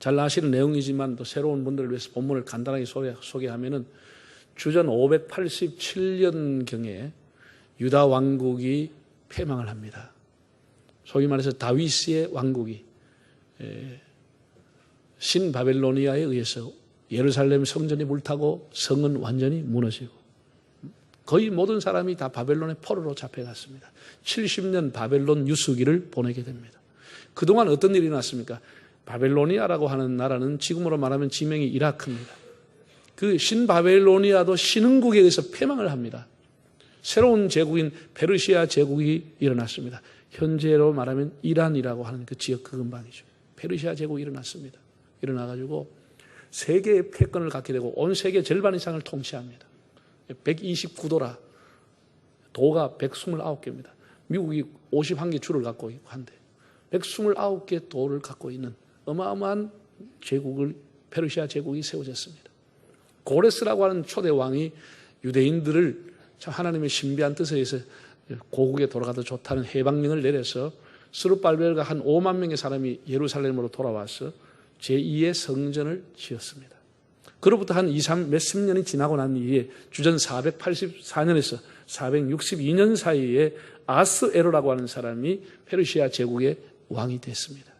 잘 아시는 내용이지만 또 새로운 분들을 위해서 본문을 간단하게 소개하면은 주전 587년경에 유다 왕국이 패망을 합니다. 소위 말해서 다윗의 왕국이 신바벨로니아에 의해서 예루살렘 성전이 불타고 성은 완전히 무너지고 거의 모든 사람이 다 바벨론의 포로로 잡혀갔습니다. 70년 바벨론 유수기를 보내게 됩니다. 그동안 어떤 일이 났습니까? 바벨로니아라고 하는 나라는 지금으로 말하면 지명이 이라크입니다. 그 신바벨로니아도 신흥국에 의해서 패망을 합니다. 새로운 제국인 페르시아 제국이 일어났습니다. 현재로 말하면 이란이라고 하는 그 지역 그 근방이죠. 페르시아 제국이 일어났습니다. 일어나가지고 세계의 패권을 갖게 되고 온 세계 절반 이상을 통치합니다. 129도라 도가 129개입니다. 미국이 51개 주를 갖고 있고 한데 129개 도를 갖고 있는 어마어마한 제국을 페르시아 제국이 세워졌습니다. 고레스라고 하는 초대 왕이 유대인들을 참 하나님의 신비한 뜻에 의해서 고국에 돌아가도 좋다는 해방령을 내려서 스룹발벨과 한 5만 명의 사람이 예루살렘으로 돌아와서 제2의 성전을 지었습니다. 그로부터 한 몇십 년이 지나고 난 이후에 주전 484년에서 462년 사이에 아스에로라고 하는 사람이 페르시아 제국의 왕이 됐습니다.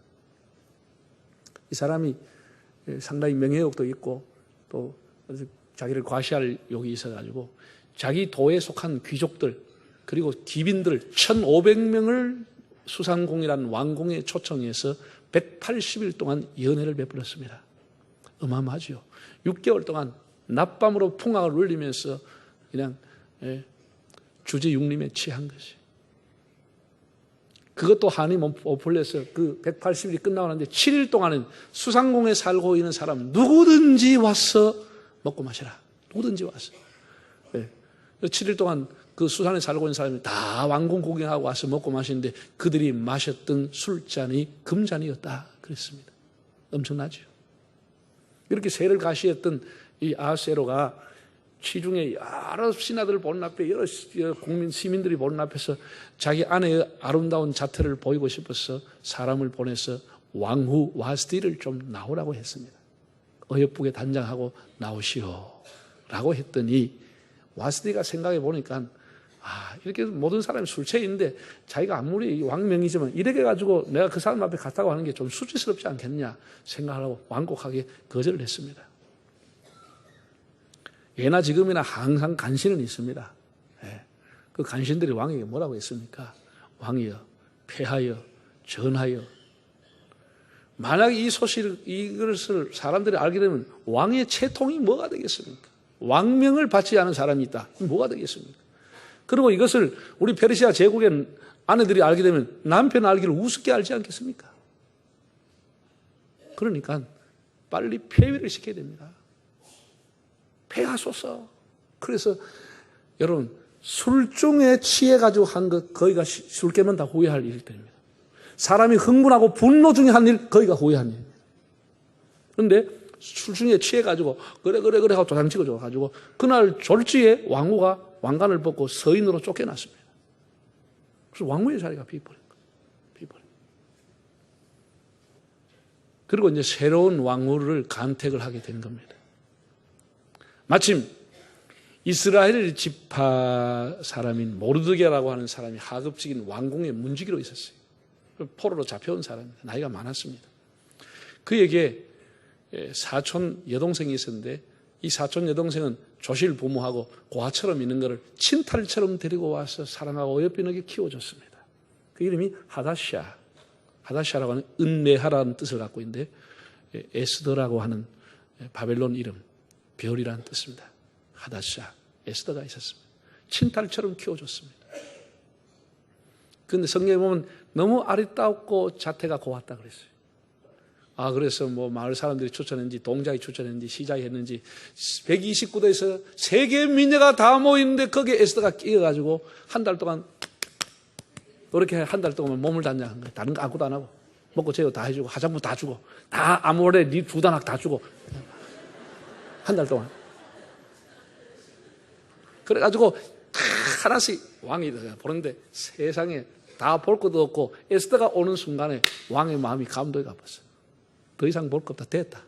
이 사람이 상당히 명예욕도 있고 또 자기를 과시할 욕이 있어가지고 자기 도에 속한 귀족들 그리고 기빈들 1,500명을 수상공이라는 왕궁에 초청해서 180일 동안 연회를 베풀었습니다. 어마어마하죠. 6개월 동안 낮밤으로 풍악을 울리면서 그냥 주제육림에 취한 것이. 그것도 한이 오플레서 그 180일이 끝나고 나는데 7일 동안은 수상공에 살고 있는 사람 누구든지 와서 먹고 마시라. 누구든지 와서. 7일 동안 그 수산에 살고 있는 사람이 다 왕궁 구경하고 와서 먹고 마시는데 그들이 마셨던 술잔이 금잔이었다 그랬습니다. 엄청나죠. 이렇게 세를 가시했던 이 아하스에로가 시중에 여러 신하들 보는 앞에 여러 국민 시민들이 보는 앞에서 자기 아내의 아름다운 자태를 보이고 싶어서 사람을 보내서 왕후 와스디를 좀 나오라고 했습니다. 어여쁘게 단장하고 나오시오 라고 했더니 와스디가 생각해 보니까 이렇게 모든 사람이 술취인데 자기가 아무리 왕명이지만 이렇게 가지고 내가 그 사람 앞에 갔다고 하는 게 좀 수치스럽지 않겠냐 생각하고 완곡하게 거절을 했습니다. 예나 지금이나 항상 간신은 있습니다. 그 간신들이 왕에게 뭐라고 했습니까? 왕이여, 폐하여, 전하여. 만약 이 소식, 이것을 사람들이 알게 되면 왕의 채통이 뭐가 되겠습니까? 왕명을 받지 않은 사람이 있다. 뭐가 되겠습니까? 그리고 이것을 우리 페르시아 제국의 아내들이 알게 되면 남편 알기를 우습게 알지 않겠습니까? 그러니까 빨리 폐위를 시켜야 됩니다. 폐하소서. 그래서 여러분 술중에 취해가지고 한 것 거기가 술 깨면 다 후회할 일들입니다. 사람이 흥분하고 분노 중에 한 일 거기가 후회한 일입니다. 그런데 술중에 취해가지고 그래 하고 도장 찍어줘가지고 그날 졸지에 왕후가 왕관을 벗고 서인으로 쫓겨났습니다. 그래서 왕후의 자리가 비버린 거예요. 그리고 이제 새로운 왕후를 간택을 하게 된 겁니다. 마침 이스라엘 지파 사람인 모르드게라고 하는 사람이 하급직인 왕궁의 문지기로 있었어요. 포로로 잡혀온 사람입니다. 나이가 많았습니다. 그에게 사촌 여동생이 있었는데 이 사촌 여동생은 조실 부모하고 고아처럼 있는 것을 친탈처럼 데리고 와서 사랑하고 어여삐하게 키워줬습니다. 그 이름이 하다샤라고 하는 은내하라는 뜻을 갖고 있는데 에스더라고 하는 바벨론 이름 별이라는 뜻입니다. 하다샤, 에스더가 있었습니다. 친딸처럼 키워줬습니다. 그런데 성경에 보면 너무 아리따웠고 자태가 고왔다 그랬어요. 그래서 뭐 마을 사람들이 추천했는지 동작이 추천했는지 시작이 했는지 129도에서 세계 민녀가 다 모이는데 거기에 에스더가 끼어가지고 한 달 동안 그렇게 한 달 동안 몸을 단장한 거예요. 다른 거 아무것도 안 하고 먹고 재고 다 해주고 화장품 다 주고 다 아무래 네 두 단학 다 주고 한 달 동안 그래가지고 하나씩 왕이 보는데 세상에 다 볼 것도 없고 에스더가 오는 순간에 왕의 마음이 감동이 갚았어요. 더 이상 볼 것 없다. 됐다.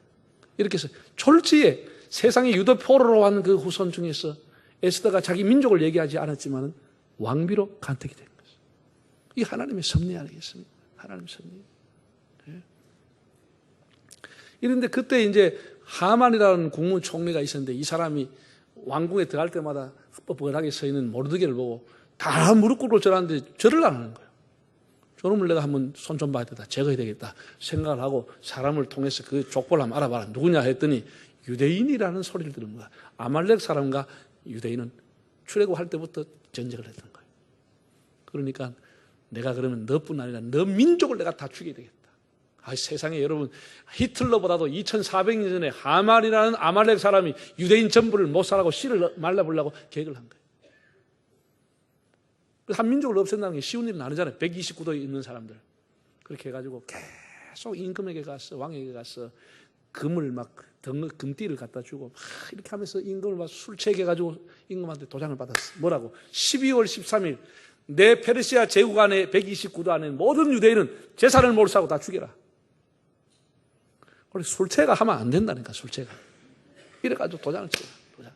이렇게 해서 졸지에 세상의 유도 포로로 한 그 후손 중에서 에스더가 자기 민족을 얘기하지 않았지만 왕비로 간택이 된 것이죠. 이 하나님의 섭리 아니겠습니까? 하나님의 섭리. 이런데 그때 이제 하만이라는 국무총리가 있었는데 이 사람이 왕궁에 들어갈 때마다 뻣뻣하게 서 있는 모르드게를 보고 다 무릎 꿇고 절하는데 절을 안 하는 거예요. 저놈을 내가 한번 손 좀 봐야 되겠다. 제거해야 되겠다. 생각을 하고 사람을 통해서 그 족보를 한번 알아봐라. 누구냐 했더니 유대인이라는 소리를 들은 거야. 아말렉 사람과 유대인은 출애굽할 때부터 전쟁을 했던 거예요. 그러니까 내가 그러면 너뿐 아니라 너 민족을 내가 다 죽여야 되겠다. 세상에 여러분 히틀러보다도 2400년 전에 하만이라는 아말렉 사람이 유대인 전부를 못 살라고 씨를 말라보려고 계획을 한 거예요. 한 민족을 없앤다는 게 쉬운 일은 아니잖아요. 129도에 있는 사람들. 그렇게 해가지고 계속 임금에게 가서 왕에게 가서 금을 막 금띠를 갖다 주고 막 이렇게 하면서 임금을 막 술 취해가지고 임금한테 도장을 받았어. 뭐라고? 12월 13일 내 페르시아 제국 안에 129도 안에 모든 유대인은 제사를 몰사하고 다 죽여라. 그래서 술취가 하면 안 된다니까. 술취가 이래가지고 도장을 치라. 도장.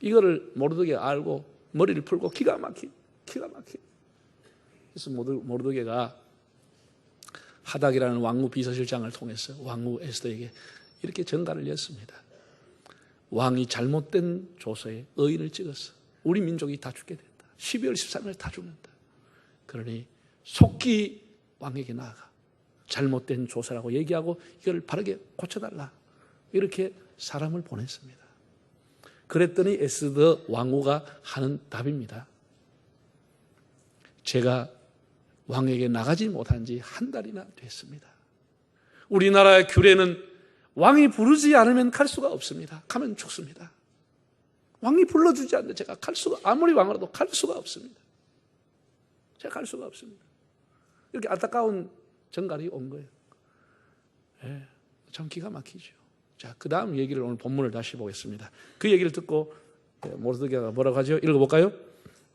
이거를 모르드게가 알고 머리를 풀고 기가 막히게. 그래서 모르드게가 하닥이라는 왕후 비서실장을 통해서 왕후 에스더에게 이렇게 전가를 냈습니다. 왕이 잘못된 조서에 의인을 찍었어. 우리 민족이 다 죽게 된다. 12월 13일 다 죽는다. 그러니 속기 왕에게 나아가 잘못된 조서라고 얘기하고 이걸 바르게 고쳐달라. 이렇게 사람을 보냈습니다. 그랬더니 에스더 왕후가 하는 답입니다. 제가 왕에게 나가지 못한 지 한 달이나 됐습니다. 우리나라의 규례는 왕이 부르지 않으면 갈 수가 없습니다. 가면 죽습니다. 왕이 불러주지 않는데 제가 갈 수가, 아무리 왕이라도 갈 수가 없습니다. 제가 갈 수가 없습니다. 이렇게 안타까운 전갈이 온 거예요. 네, 참 기가 막히죠. 자, 그 다음 얘기를 오늘 본문을 다시 보겠습니다. 그 얘기를 듣고 모르드게가 뭐라고 하죠? 읽어볼까요?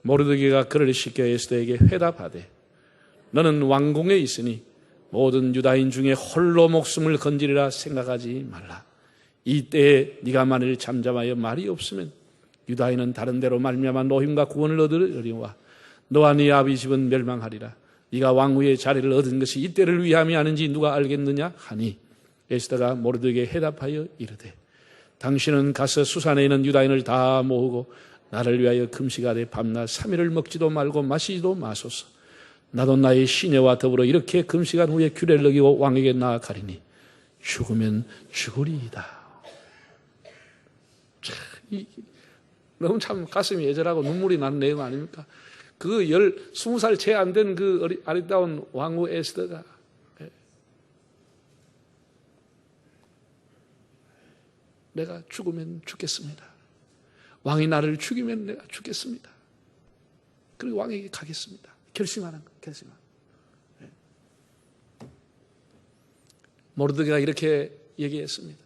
모르드게가 그를 시켜 에스더에게 회답하되 너는 왕궁에 있으니 모든 유다인 중에 홀로 목숨을 건지리라 생각하지 말라. 이때에 네가 만일 잠잠하여 말이 없으면 유다인은 다른 데로 말미암아 노임과 구원을 얻으리와 너와 네 아비 집은 멸망하리라. 네가 왕후의 자리를 얻은 것이 이때를 위함이 아닌지 누가 알겠느냐 하니 에스더가 모르드게에게 해답하여 이르되 당신은 가서 수산에 있는 유다인을 다 모으고 나를 위하여 금식하되 밤낮 3일을 먹지도 말고 마시지도 마소서. 나도 나의 시내와 더불어 이렇게 금식한 후에 규례를 어기고 왕에게 나아가리니 죽으면 죽으리이다. 너무 참 가슴이 애절하고 눈물이 나는 내용 아닙니까? 그 20살 채 안 된 그 아리따운 왕후 에스더가 내가 죽으면 죽겠습니다. 왕이 나를 죽이면 내가 죽겠습니다. 그리고 왕에게 가겠습니다. 결심하는 거, 결심하는 거. 모르드게가 이렇게 얘기했습니다.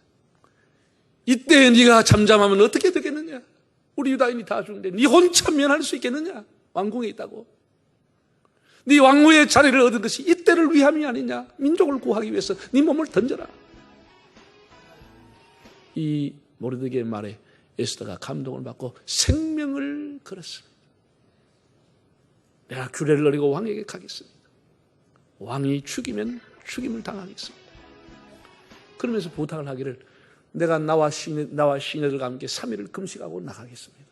이때 네가 잠잠하면 어떻게 되겠느냐? 우리 유다인이 다 죽는데 네 혼자 면할 수 있겠느냐? 왕궁에 있다고. 네 왕후의 자리를 얻은 것이 이때를 위함이 아니냐? 민족을 구하기 위해서 네 몸을 던져라. 이 모르드게의 말에 에스더가 감동을 받고 생명을 걸었습니다. 내가 규례를 어기고 왕에게 가겠습니다. 왕이 죽이면 죽임을 당하겠습니다. 그러면서 부탁을 하기를 내가 나와 시내들과 함께 3일을 금식하고 나가겠습니다.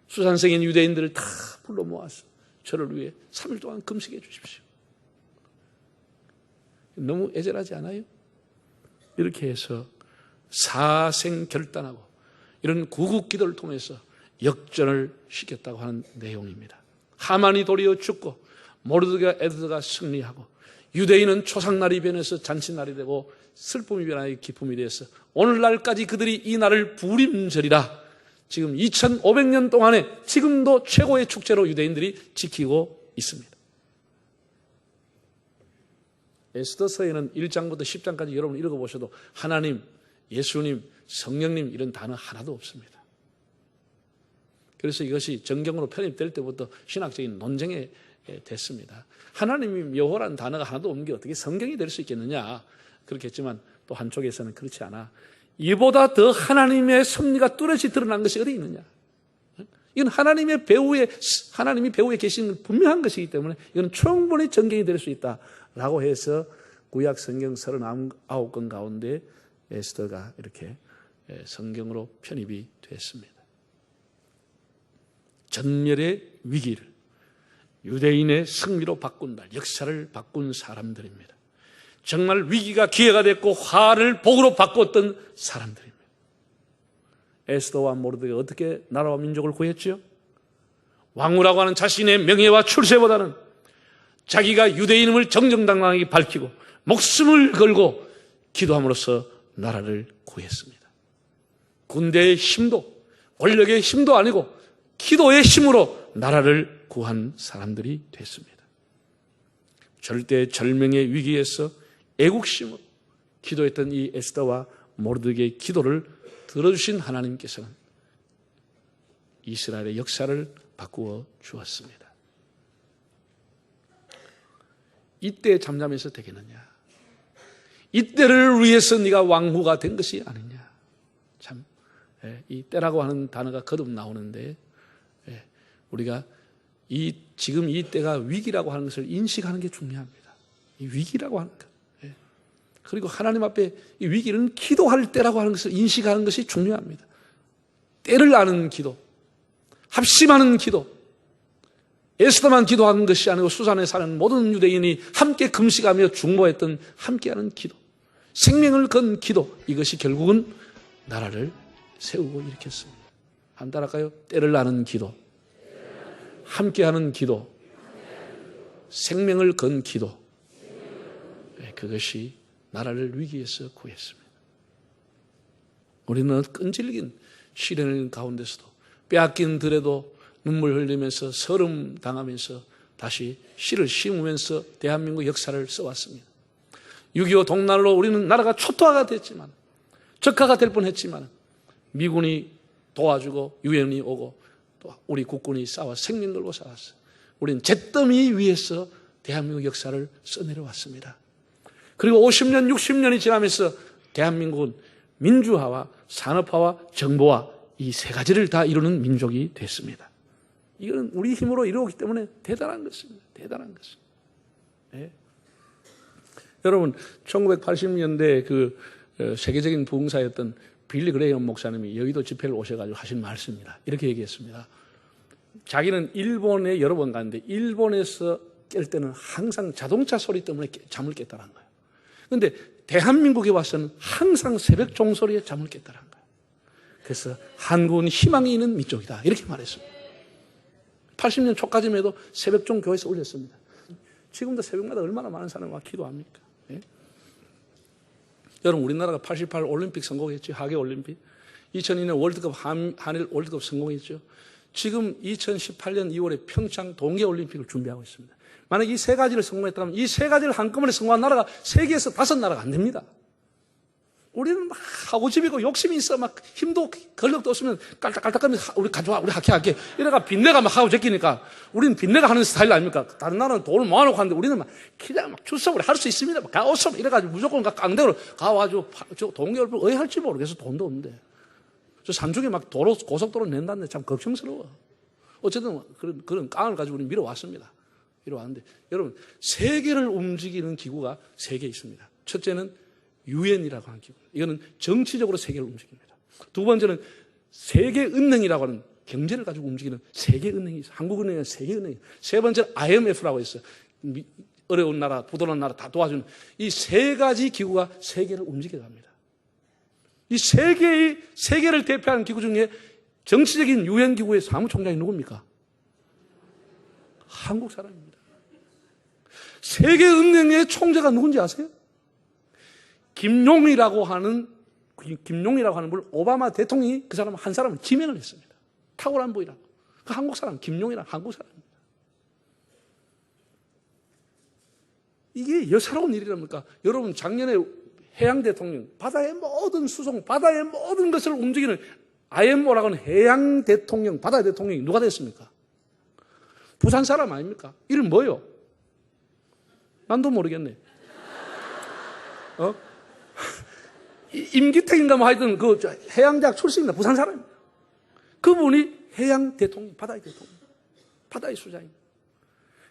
수산성인 유대인들을 다 불러 모아서 저를 위해 3일 동안 금식해 주십시오. 너무 애절하지 않아요? 이렇게 해서 사생결단하고 이런 구국기도를 통해서 역전을 시켰다고 하는 내용입니다. 하만이 도리어 죽고 모르드게가 에스더가 승리하고 유대인은 초상날이 변해서 잔치날이 되고 슬픔이 변하여 기쁨이 되어서 오늘날까지 그들이 이 날을 부림절이라 지금 2500년 동안에 지금도 최고의 축제로 유대인들이 지키고 있습니다. 에스더서에는 1장부터 10장까지 여러분 읽어보셔도 하나님, 예수님, 성령님 이런 단어 하나도 없습니다. 그래서 이것이 정경으로 편입될 때부터 신학적인 논쟁의 됐습니다. 하나님이 여호와라는 단어가 하나도 없는 게 어떻게 성경이 될 수 있겠느냐 그렇겠지만 또 한쪽에서는 그렇지 않아. 이보다 더 하나님의 섭리가 뚜렷이 드러난 것이 어디 있느냐. 이건 하나님이 배후에 계신 분명한 것이기 때문에 이건 충분히 정경이 될 수 있다라고 해서 구약 성경 39권 가운데 에스더가 이렇게 성경으로 편입이 됐습니다. 전멸의 위기를 유대인의 승리로 바꾼다. 역사를 바꾼 사람들입니다. 정말 위기가 기회가 됐고 화를 복으로 바꿨던 사람들입니다. 에스더와 모르드가 어떻게 나라와 민족을 구했지요? 왕후라고 하는 자신의 명예와 출세보다는 자기가 유대인임을 정정당당하게 밝히고 목숨을 걸고 기도함으로써 나라를 구했습니다. 군대의 힘도 권력의 힘도 아니고 기도의 힘으로 나라를 구한 사람들이 됐습니다. 절대절명의 위기에서 애국심으로 기도했던 이 에스더와 모르드게의 기도를 들어주신 하나님께서는 이스라엘의 역사를 바꾸어 주었습니다. 이때 잠잠해서 되겠느냐? 이때를 위해서 네가 왕후가 된 것이 아니냐? 참, 이 때라고 하는 단어가 거듭 나오는데 우리가 지금 이 때가 위기라고 하는 것을 인식하는 게 중요합니다. 이 위기라고 하는 것. 그리고 하나님 앞에 이 위기는 기도할 때라고 하는 것을 인식하는 것이 중요합니다. 때를 아는 기도, 합심하는 기도, 에스더만 기도하는 것이 아니고 수산에 사는 모든 유대인이 함께 금식하며 중보했던 함께하는 기도, 생명을 건 기도, 이것이 결국은 나라를 세우고 일으켰습니다. 한 따라할까요? 때를 아는 기도, 함께하는 기도, 생명을 건 기도, 그것이 나라를 위기에서 구했습니다. 우리는 끈질긴 시련 가운데서도 빼앗긴 들에도 눈물 흘리면서 서름 당하면서 다시 씨를 심으면서 대한민국 역사를 써왔습니다. 6.25 동날로 우리는 나라가 초토화가 됐지만 적화가 될 뻔했지만 미군이 도와주고 유엔이 오고 또 우리 국군이 싸워 생명 걸고 싸웠어요. 우리는 잿더미 위에서 대한민국 역사를 써내려왔습니다. 그리고 50년, 60년이 지나면서 대한민국은 민주화와 산업화와 정보화 이 세 가지를 다 이루는 민족이 됐습니다. 이거는 우리 힘으로 이루었기 때문에 대단한 것입니다. 대단한 것입니다. 네. 여러분 1980년대 그 세계적인 부흥사였던 빌리 그레이엄 목사님이 여의도 집회를 오셔가지고 하신 말씀입니다. 이렇게 얘기했습니다. 자기는 일본에 여러 번 갔는데 일본에서 깰 때는 항상 자동차 소리 때문에 잠을 깼다는 거예요. 그런데 대한민국에 와서는 항상 새벽 종소리에 잠을 깼다는 거예요. 그래서 한국은 희망이 있는 민족이다 이렇게 말했습니다. 80년 초까지만 해도 새벽종 교회에서 올렸습니다. 지금도 새벽마다 얼마나 많은 사람이 와 기도합니까? 예? 여러분 우리나라가 88 올림픽 성공했죠. 하계올림픽. 2002년 월드컵 한일 월드컵 성공했죠. 지금 2018년 2월에 평창 동계올림픽을 준비하고 있습니다. 만약 이 세 가지를 성공했다면 이 세 가지를 한꺼번에 성공한 나라가 세계에서 5나라가 안 됩니다. 우리는 막 하고집이고 욕심이 있어. 막 힘도 권력도 없으면 깔딱깔딱하면서 우리 가져와 우리 할게 이래가 빚내가 막 하고 제끼니까 우리는 빚내가 하는 스타일 아닙니까? 다른 나라는 돈을 모아놓고 하는데 우리는 막 그냥 막 출석을 할 수 있습니다. 막 가오서 이래가지고 무조건 깡대로 가가지고 저 동계올림픽 왜 할지 모르겠어. 돈도 없는데 저 산중에 막 고속도로 낸다는데 참 걱정스러워. 어쨌든 그런 깡을 가지고 우리 밀어왔습니다. 밀어왔는데 여러분 세계를 움직이는 기구가 세 개 있습니다. 첫째는 유엔이라고 하는 기구. 이거는 정치적으로 세계를 움직입니다. 두 번째는 세계은행이라고 하는 경제를 가지고 움직이는 세계은행이 있어요. 한국은행은 세계은행이에요. 세 번째는 IMF라고 있어요. 어려운 나라, 부도난 나라 다 도와주는 이 세 가지 기구가 세계를 움직여갑니다. 이 세계를 대표하는 기구 중에 정치적인 유엔 기구의 사무총장이 누굽니까? 한국 사람입니다. 세계은행의 총재가 누군지 아세요? 김용이라고 하는 분 오바마 대통령이 그 사람 한 사람을 지명을 했습니다. 탁월한 분이라고. 그 한국 사람 김용이라는 한국 사람입니다. 이게 여사로운 일이랍니까? 여러분 작년에 해양 대통령, 바다의 모든 수송, 바다의 모든 것을 움직이는 IMO라고 하는 해양 대통령, 바다 대통령이 누가 됐습니까? 부산 사람 아닙니까? 이름 뭐요? 난도 모르겠네. 임기택인가 뭐 하여튼 그 해양대학 출신입니다. 부산 사람입니다. 그분이 해양 대통령, 바다의 대통령, 바다의 수장입니다.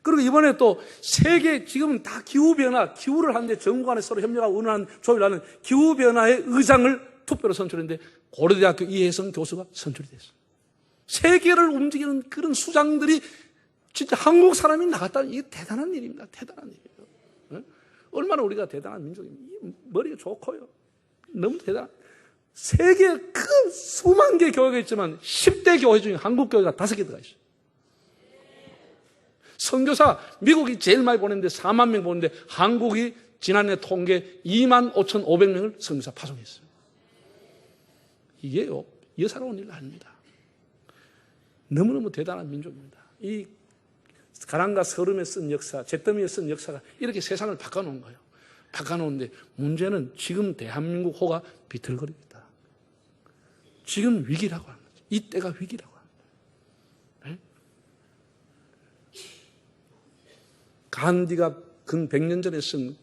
그리고 이번에 또 세계 지금은 다 기후변화, 기후를 하는데 정부 간에 서로 협력하고 의논하는 조율하는 기후변화의 의장을 투표로 선출했는데 고려대학교 이혜성 교수가 선출이 됐어요. 세계를 움직이는 그런 수장들이 진짜 한국 사람이 나갔다는 이게 대단한 일입니다. 대단한 일이에요. 얼마나 우리가 대단한 민족입니다. 머리가 좋고요. 너무 대단한. 세계 그 수만 개 교회가 있지만 10대 교회 중에 한국 교회가 5개 들어가 있어요. 선교사 미국이 제일 많이 보냈는데 4만 명 보냈는데 한국이 지난해 통계 2만 5,500명을 선교사 파송했어요. 이게요, 여사로운 일 아닙니다. 너무너무 대단한 민족입니다. 이 가랑과 서름에 쓴 역사, 잿더미에 쓴 역사가 이렇게 세상을 바꿔놓은 거예요. 바꿔놓은데 문제는 지금 대한민국 호가 비틀거립니다. 지금 위기라고 하는 거죠. 이때가 위기라고 합니다. 네? 간디가 근 100년 전에 쓴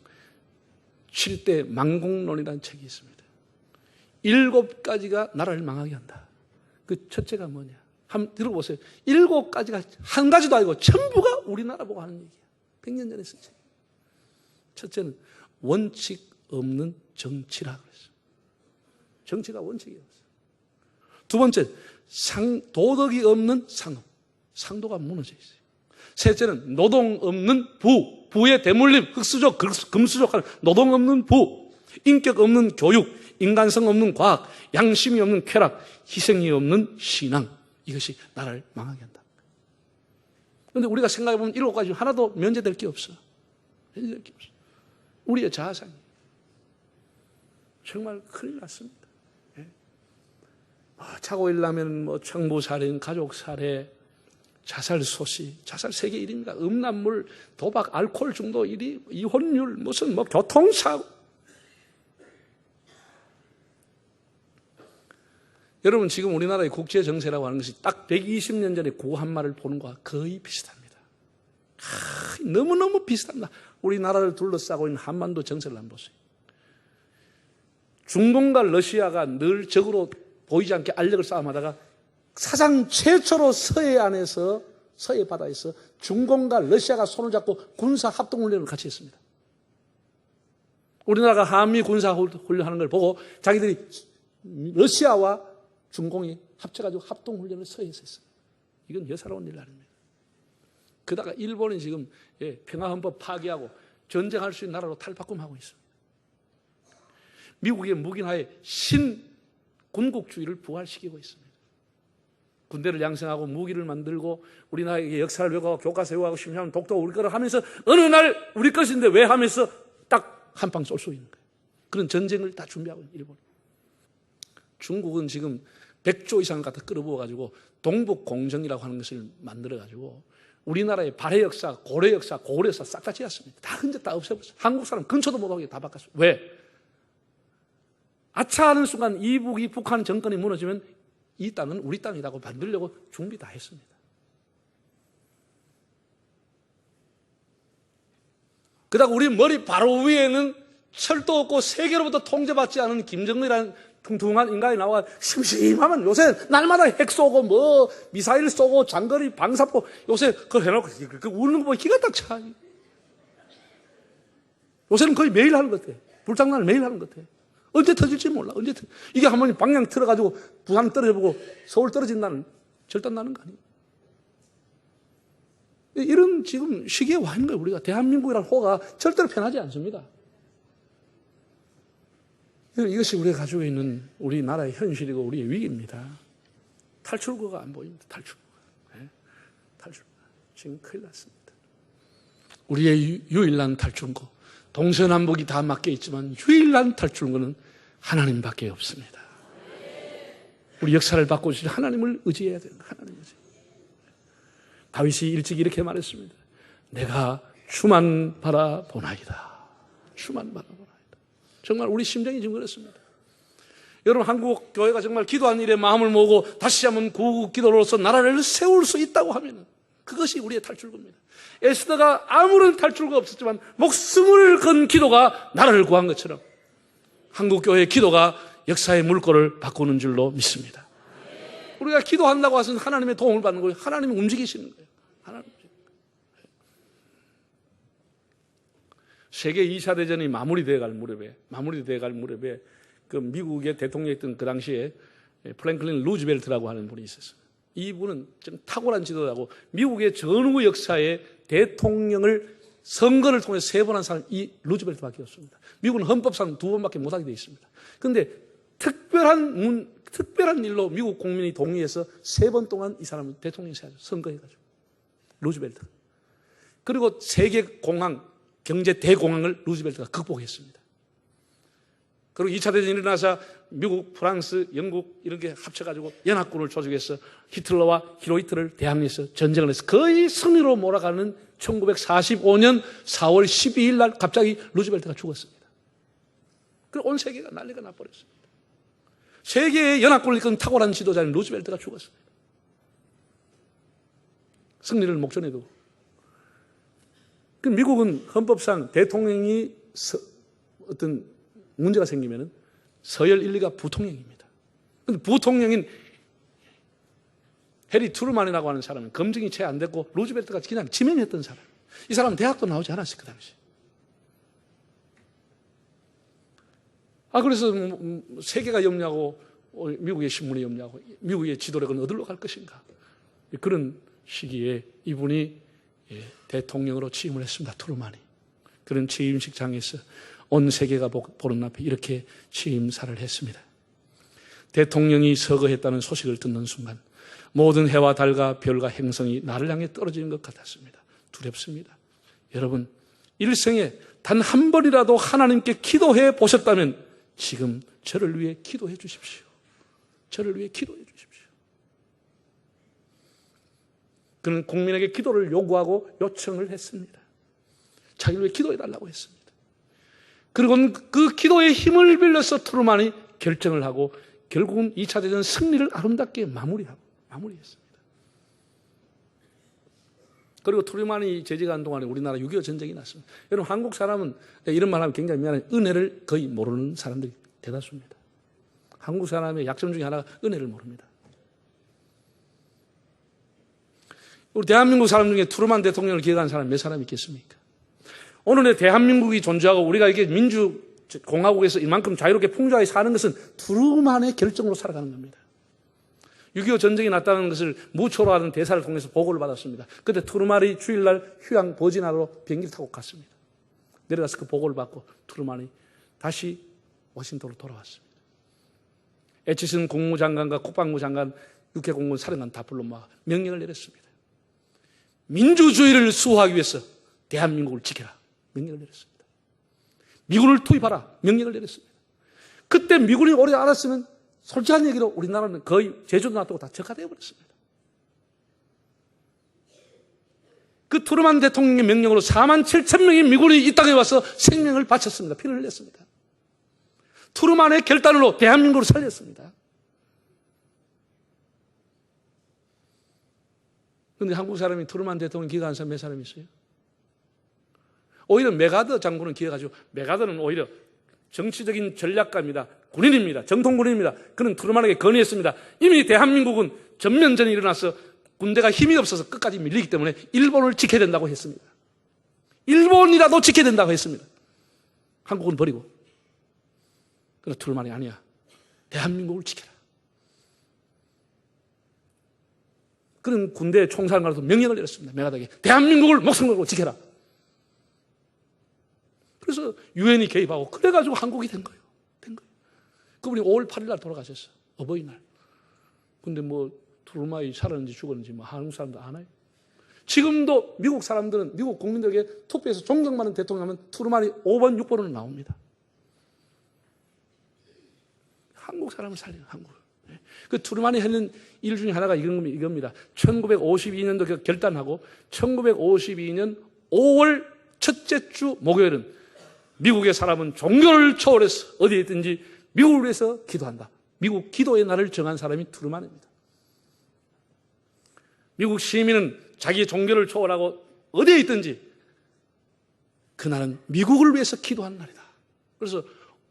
7대 망국론이라는 책이 있습니다. 7가지가 나라를 망하게 한다. 그 첫째가 뭐냐? 한번 들어보세요. 7가지가 한 가지도 아니고 전부가 우리나라 보고 하는 얘기야. 100년 전에 쓴 책. 첫째는 원칙 없는 정치라 그랬어요. 정치가 원칙이 없어요. 두 번째, 도덕이 없는 상업. 상도가 무너져 있어요. 셋째는 노동 없는 부. 부의 대물림, 흑수저, 금수저하는 노동 없는 부. 인격 없는 교육, 인간성 없는 과학, 양심이 없는 쾌락, 희생이 없는 신앙. 이것이 나라를 망하게 한다. 그런데 우리가 생각해보면 7가지 하나도 면제될 게 없어. 면제될 게 없어. 우리의 자아상이. 정말 큰일 났습니다. 예. 자고 일어나면 뭐 청부살인, 가족살해, 자살 소시, 자살 세계 1위입니다. 음란물, 도박, 알코올 중독 1위, 이혼율, 무슨 뭐 교통사고. 여러분 지금 우리나라의 국제 정세라고 하는 것이 딱 120년 전에 구한말을 보는 것과 거의 비슷합니다. 너무너무 비슷합니다. 우리나라를 둘러싸고 있는 한반도 정세를 한번 보세요. 중동과 러시아가 늘 적으로 보이지 않게 알력을 싸움하다가 사상 최초로 서해 바다에서 중공과 러시아가 손을 잡고 군사 합동훈련을 같이 했습니다. 우리나라가 한미 군사 훈련하는 걸 보고 자기들이 러시아와 중공이 합쳐가지고 합동훈련을 서해에서 했어요. 이건 여사로운 일 아닙니다. 그러다가 일본이 지금 평화헌법 파기하고 전쟁할 수 있는 나라로 탈바꿈하고 있습니다. 미국의 묵인하에 신군국주의를 부활시키고 있습니다. 군대를 양성하고 무기를 만들고 우리나라의 역사를 외우고 교과서 외우고 심심하면 독도 우리 거를 하면서 어느 날 우리 것인데 왜 하면서 딱 한 방 쏠 수 있는 거예요. 그런 전쟁을 다 준비하고 있는 일본. 중국은 지금 100조 이상을 갖다 끌어부어가지고 동북공정이라고 하는 것을 만들어가지고 우리나라의 발해 역사, 고려 역사, 고구려 역사 싹 다 지었습니다. 다 흔적 다 없애버렸어요. 한국 사람 근처도 못하게 다 바꿨어요. 왜? 아차 하는 순간 이북이 북한 정권이 무너지면 이 땅은 우리 땅이라고 만들려고 준비 다 했습니다. 그러다가 우리 머리 바로 위에는 철도 없고 세계로부터 통제받지 않은 김정은이라는 퉁퉁한 인간이 나와 심심하면 요새 날마다 핵 쏘고 뭐 미사일 쏘고 장거리 방사포 요새 그걸 해놓고 그 우는 거 보면 기가 딱 차. 요새는 거의 매일 하는 것 같아. 불장난을 매일 하는 것 같아. 언제 터질지 몰라. 이게 한 번에 방향 틀어가지고 부산 떨어져보고 서울 떨어진다는 절단 나는 거 아니에요. 이런 지금 시기에 와 있는 거예요. 우리가 대한민국이라는 호가 절대로 편하지 않습니다. 이것이 우리가 가지고 있는 우리나라의 현실이고 우리의 위기입니다. 탈출구가 안 보입니다. 탈출구가. 네? 탈출구가. 지금 큰일 났습니다. 우리의 유일한 탈출구. 동서남북이 다 막혀 있지만 유일한 탈출구는 하나님밖에 없습니다. 우리 역사를 바꿔주실 하나님을 의지해야 돼요. 하나님 의지. 다윗이 일찍 이렇게 말했습니다. 내가 주만 바라보나이다. 주만 바라보나이다. 정말 우리 심정이 지금 그렇습니다. 여러분 한국 교회가 정말 기도한 일에 마음을 모으고 다시 한번 구국 기도로서 나라를 세울 수 있다고 하면 그것이 우리의 탈출구입니다. 에스더가 아무런 탈출구가 없었지만 목숨을 건 기도가 나라를 구한 것처럼 한국교회의 기도가 역사의 물꼬를 바꾸는 줄로 믿습니다. 우리가 기도한다고 해서 하나님의 도움을 받는 거예요. 하나님이 움직이시는 거예요. 하나님. 세계 2차 대전이 마무리되어 갈 무렵에 그 미국의 대통령이었던 그 당시에 프랭클린 루즈벨트라고 하는 분이 있었어요. 이분은 좀 탁월한 지도자고 미국의 전후 역사에 대통령을 선거를 통해서 3번 한 사람이 이 루즈벨트밖에 없습니다. 미국은 헌법상 2번밖에 못하게 되어 있습니다. 그런데 특별한 일로 미국 국민이 동의해서 3번 동안 이 사람을 대통령이 선거해가지고 루즈벨트. 그리고 세계 공황, 경제 대공황을 루즈벨트가 극복했습니다. 그리고 2차 대전이 일어나서 미국, 프랑스, 영국 이런 게 합쳐가지고 연합군을 조직해서 히틀러와 히로히트를 대항해서 전쟁을 해서 거의 승리로 몰아가는 1945년 4월 12일 날 갑자기 루즈벨트가 죽었습니다. 그리고 온 세계가 난리가 나버렸습니다. 세계의 연합군을 이끈 탁월한 지도자인 루즈벨트가 죽었습니다. 승리를 목전에 두고. 미국은 헌법상 대통령이 어떤 문제가 생기면 서열 1, 2가 부통령입니다. 그런데 부통령인 해리 트루만이라고 하는 사람은 검증이 채 안 됐고 루즈벨트가 그냥 지명했던 사람. 이 사람은 대학도 나오지 않았어요, 그 당시. 그래서 세계가 염려하고 미국의 신문이 염려하고 미국의 지도력은 어디로 갈 것인가. 그런 시기에 이분이 대통령으로 취임을 했습니다, 트루만이. 그런 취임식장에서 온 세계가 보는 앞에 이렇게 취임사를 했습니다. 대통령이 서거했다는 소식을 듣는 순간 모든 해와 달과 별과 행성이 나를 향해 떨어지는 것 같았습니다. 두렵습니다. 여러분, 일생에 단 한 번이라도 하나님께 기도해 보셨다면 지금 저를 위해 기도해 주십시오. 저를 위해 기도해 주십시오. 그는 국민에게 기도를 요구하고 요청을 했습니다. 자기를 위해 기도해 달라고 했습니다. 그리고 그 기도의 힘을 빌려서 트루만이 결정을 하고 결국은 2차 대전 승리를 아름답게 마무리했습니다. 그리고 트루만이 재직한 동안에 우리나라 6.25 전쟁이 났습니다. 여러분, 한국 사람은 이런 말 하면 굉장히 미안해요. 은혜를 거의 모르는 사람들이 대다수입니다. 한국 사람의 약점 중에 하나가 은혜를 모릅니다. 우리 대한민국 사람 중에 트루만 대통령을 기억하는 사람 몇 사람 있겠습니까? 오늘의 대한민국이 존재하고 우리가 이게 민주공화국에서 이만큼 자유롭게 풍조하게 사는 것은 트루만의 결정으로 살아가는 겁니다. 6.25 전쟁이 났다는 것을 무초로하는 대사를 통해서 보고를 받았습니다. 그때 트루만이 주일날 휴양 버지나로 비행기를 타고 갔습니다. 내려가서 그 보고를 받고 트루만이 다시 워싱턴으로 돌아왔습니다. 애치슨 국무장관과 국방부 장관, 육해공군 사령관 다 불러 모아 명령을 내렸습니다. 민주주의를 수호하기 위해서 대한민국을 지켜라. 명령을 내렸습니다. 미군을 투입하라. 명령을 내렸습니다. 그때 미군이 오래 알았으면 솔직한 얘기로 우리나라는 거의 제주도 놔두고 다 적화되어 버렸습니다. 그 트루만 대통령의 명령으로 47,000명의 미군이 이 땅에 와서 생명을 바쳤습니다. 피를 흘렸습니다. 트루만의 결단으로 대한민국을 살렸습니다. 그런데 한국 사람이 트루만 대통령 기억하는 사람 몇 사람 있어요? 오히려 메가더 장군은 기억하죠. 메가더는 오히려 정치적인 전략가입니다. 군인입니다. 정통 군인입니다. 그는 트루만에게 건의했습니다. 이미 대한민국은 전면전이 일어나서 군대가 힘이 없어서 끝까지 밀리기 때문에 일본을 지켜야 된다고 했습니다. 일본이라도 지켜야 된다고 했습니다. 한국은 버리고. 그러나 트루만이 아니야. 대한민국을 지켜라. 그런 군대 총사령관으로서 명령을 내렸습니다. 메가더에게 대한민국을 목숨 걸고 지켜라. 그래서 유엔이 개입하고 그래가지고 한국이 된 거예요. 그분이 5월 8일 날 돌아가셨어요. 어버이날. 근데 트루만이 살았는지 죽었는지 한국 사람도 아나요? 지금도 미국 사람들은, 미국 국민들에게 투표해서 존경받는 대통령은 트루만이 5번, 6번으로 나옵니다. 한국 사람을 살려요, 한국을. 그 트루만이 하는 일 중에 하나가 이겁니다. 1952년도 결단하고 1952년 5월 첫째 주 목요일은 미국의 사람은 종교를 초월해서 어디에 있든지 미국을 위해서 기도한다. 미국 기도의 날을 정한 사람이 트루만입니다. 미국 시민은 자기 종교를 초월하고 어디에 있든지 그날은 미국을 위해서 기도하는 날이다. 그래서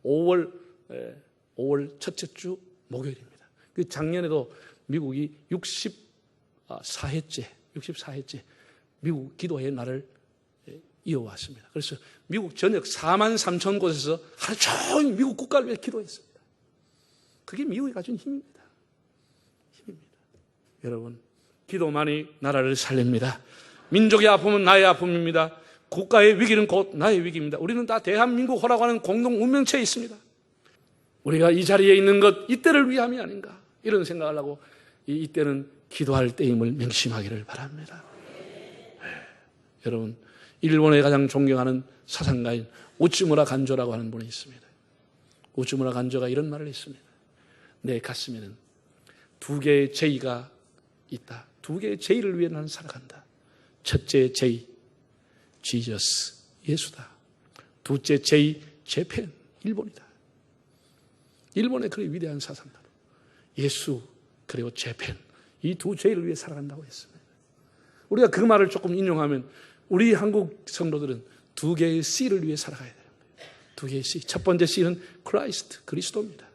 5월 첫째 주 목요일입니다. 그 작년에도 미국이 64회째 미국 기도의 날을 이어왔습니다. 그래서 미국 전역 4만 3천 곳에서 하루 종일 미국 국가를 위해 기도했습니다. 그게 미국이 가진 힘입니다. 여러분, 기도만이 나라를 살립니다. 민족의 아픔은 나의 아픔입니다. 국가의 위기는 곧 나의 위기입니다. 우리는 다 대한민국호라고 하는 공동 운명체에 있습니다. 우리가 이 자리에 있는 것 이때를 위함이 아닌가 이런 생각을 하고 이때는 기도할 때임을 명심하기를 바랍니다. 여러분, 일본의 가장 존경하는 사상가인 우츠무라 간조라고 하는 분이 있습니다. 우츠무라 간조가 이런 말을 했습니다. 내 가슴에는 두 개의 제의가 있다. 두 개의 제의를 위해 나는 살아간다. 첫째 제의, 지저스, 예수다. 둘째 제의, 재팬, 일본이다. 일본의 그런 위대한 사상가로 예수 그리고 재팬, 이 두 제의를 위해 살아간다고 했습니다. 우리가 그 말을 조금 인용하면 우리 한국 성도들은 두 개의 C를 위해 살아가야 돼요. 두 개의 C. 첫 번째 C는 크라이스트, 그리스도입니다.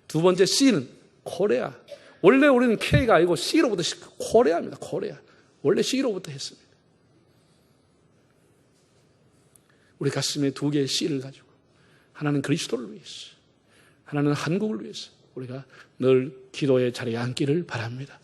두 번째 C는 코레아. 원래 우리는 K가 아니고 C로부터 코레아입니다. 코레아. 원래 C로부터 했습니다. 우리 가슴에 두 개의 C를 가지고 하나는 그리스도를 위해서, 하나는 한국을 위해서 우리가 늘 기도의 자리에 앉기를 바랍니다.